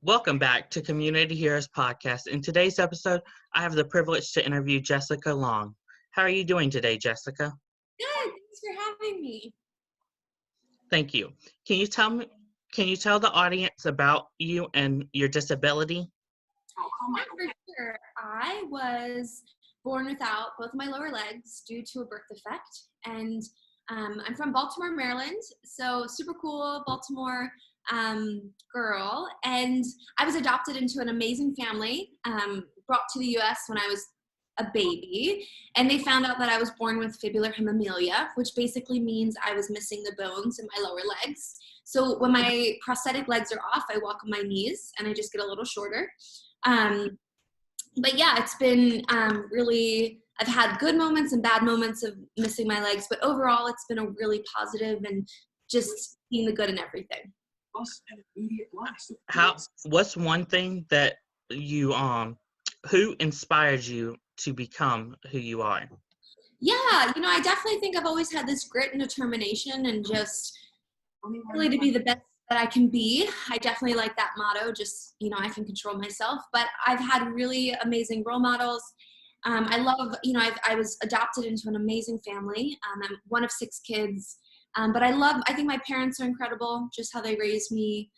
Welcome back to Community Heroes Podcast. In today's episode, I have the privilege to interview Jessica Long. How are you doing today, Jessica? Good. Thanks for having me. Thank you. Can you tell the audience about you and your disability? Yeah, for sure. I was born without both of my lower legs due to a birth defect, and I'm from Baltimore, Maryland. So super cool Baltimore girl, and I was adopted into an amazing family. Brought to the U.S. when I was a baby, and they found out that I was born with fibular hemimelia, which basically means I was missing the bones in my lower legs. So when my prosthetic legs are off, I walk on my knees, and I just get a little shorter. Um, but yeah, it's been really, I've had good moments and bad moments of missing my legs, but overall it's been a really positive and just seeing the good in everything. What's one thing that you who inspired you to become who you are? Yeah, I definitely think I've always had this grit and determination and just really to be the best that I can be. I definitely like that motto, just, I can control myself, but I've had really amazing role models. I love, I was adopted into an amazing family. I'm one of 6 kids, but I think my parents are incredible, just how they raised me,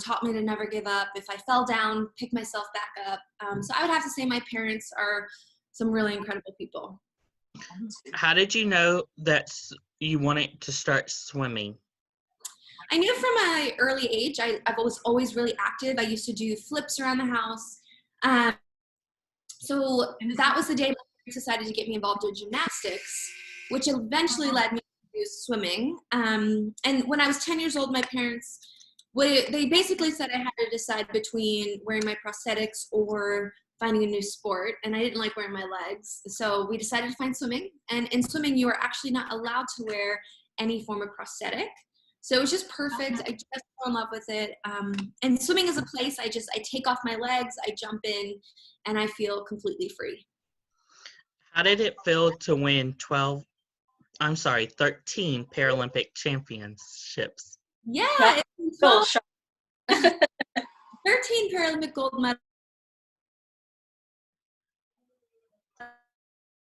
taught me to never give up. If I fell down, pick myself back up. So I would have to say my parents are some really incredible people. How did you know that you wanted to start swimming? I knew from my early age, I was always really active. I used to do flips around the house. So that was the day my parents decided to get me involved in gymnastics, which eventually led me to swimming. And when I was 10 years old, my parents, they basically said I had to decide between wearing my prosthetics or finding a new sport. And I didn't like wearing my legs. So we decided to find swimming. And in swimming, you are actually not allowed to wear any form of prosthetic. So it was just perfect. I just fell in love with it. And swimming is a place I take off my legs, I jump in, and I feel completely free. How did it feel to win 13 Paralympic championships? Yeah, 13 Paralympic gold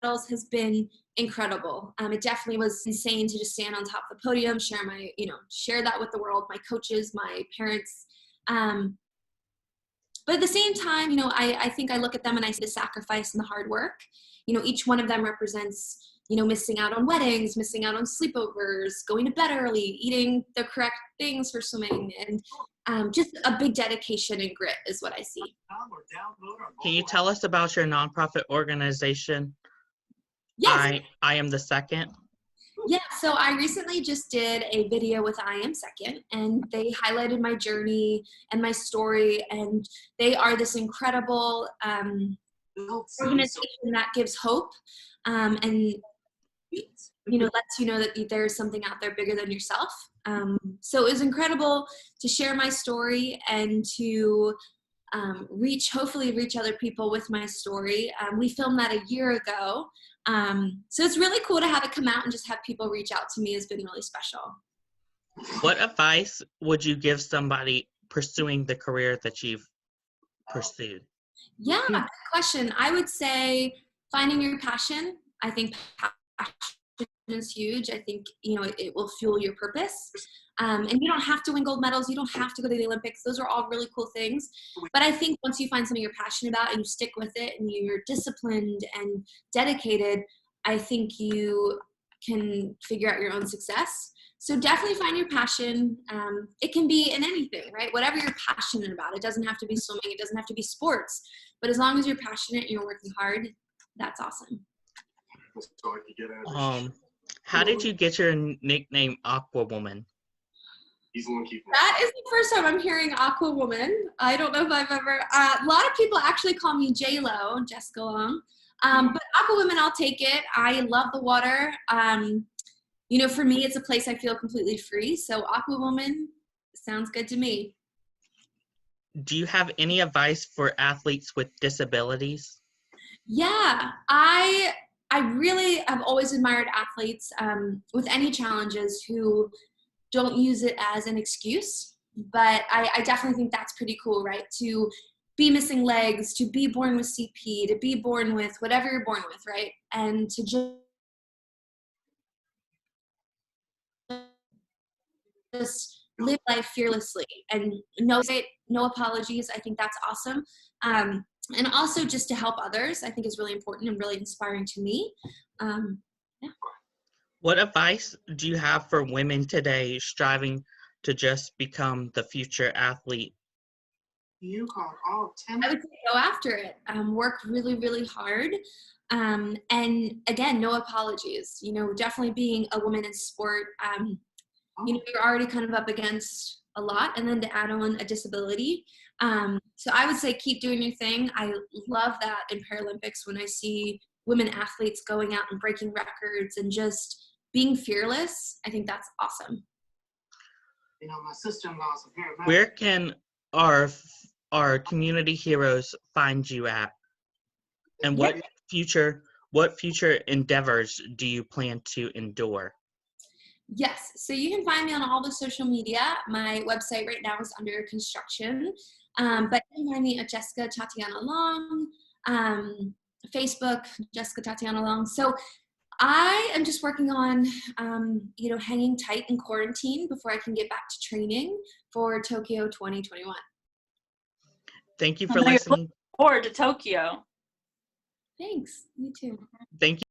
medals has been incredible. It definitely was insane to just stand on top of the podium, share that with the world, my coaches, my parents. But at the same time, I think I look at them and I see the sacrifice and the hard work. Each one of them represents, missing out on weddings, missing out on sleepovers, going to bed early, eating the correct things for swimming, and just a big dedication and grit is what I see. Can you tell us about your nonprofit organization? Yes. I Am the Second. Yeah, so I recently just did a video with I Am Second, and they highlighted my journey and my story, and they are this incredible organization that gives hope and lets you know that there's something out there bigger than yourself. So it was incredible to share my story and to hopefully reach other people with my story. We filmed that a year ago. So it's really cool to have it come out and just have people reach out to me has been really special. What advice would you give somebody pursuing the career that you've pursued? Yeah, good question. I would say finding your passion. I think passion is huge. I think, it will fuel your purpose. And you don't have to win gold medals. You don't have to go to the Olympics. Those are all really cool things. But I think once you find something you're passionate about and you stick with it and you're disciplined and dedicated, I think you can figure out your own success. So definitely find your passion. It can be in anything, right? Whatever you're passionate about. It doesn't have to be swimming. It doesn't have to be sports. But as long as you're passionate and you're working hard, that's awesome. How did you get your nickname Aqua Woman? That is the first time I'm hearing Aqua Woman. I don't know if I've ever, a lot of people actually call me J-Lo, Jessica Long. But Aqua Woman, I'll take it. I love the water. For me, it's a place I feel completely free. So Aqua Woman sounds good to me. Do you have any advice for athletes with disabilities? Yeah, I really have always admired athletes with any challenges who don't use it as an excuse. But I definitely think that's pretty cool, right? To be missing legs, to be born with CP, to be born with whatever you're born with, right? And to just live life fearlessly and no apologies. I think that's awesome. And also just to help others, I think is really important and really inspiring to me. Yeah. What advice do you have for women today striving to just become the future athlete? You called all 10. I would say go after it. Work really, really hard. And again, no apologies. You know, definitely being a woman in sport, you know, you're already kind of up against a lot, and then to add on a disability. So I would say keep doing your thing. I love that in Paralympics when I see women athletes going out and breaking records and just being fearless. I think that's awesome. You know, my sister-in-law's a paramedic. Where can our community heroes find you at? And what future endeavors do you plan to endure? Yes, so you can find me on all the social media. My website right now is under construction, but you can find me at Jessica Tatiana Long, Facebook, Jessica Tatiana Long. So I am just working on, you know, hanging tight in quarantine before I can get back to training for Tokyo 2021. Thank you for listening. Looking forward to Tokyo. Thanks. You too. Thank you.